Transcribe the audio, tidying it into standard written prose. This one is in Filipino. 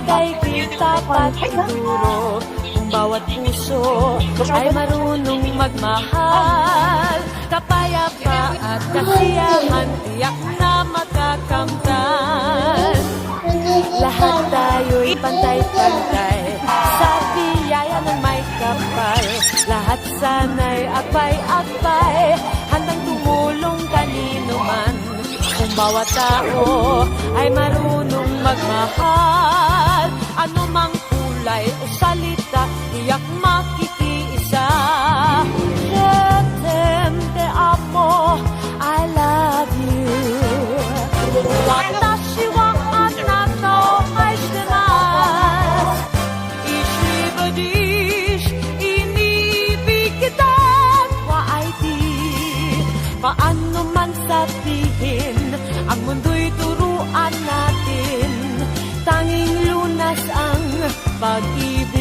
bagay kita patuturo. Kung bawat puso ay marunong magmahal, kapayapa at kasiyahan tiyak na makakamtan. Lahat tayo'y pantay-pantay sa biyaya ng may kapal. Lahat sana'y akbay-akbay, handang tumulong kanino man. Kung bawat tao ay marunong magmahal, anumang kulay o salita, tiyak makikiisa. Je t'aime, te amo, I love you. Watashi wa anata o maishitemasu. Ich liebe dich, inibig kita, wa ay di. Paano man sabihin, ang mundo'y turuan natin. Tanging lunas ang pag-ibig.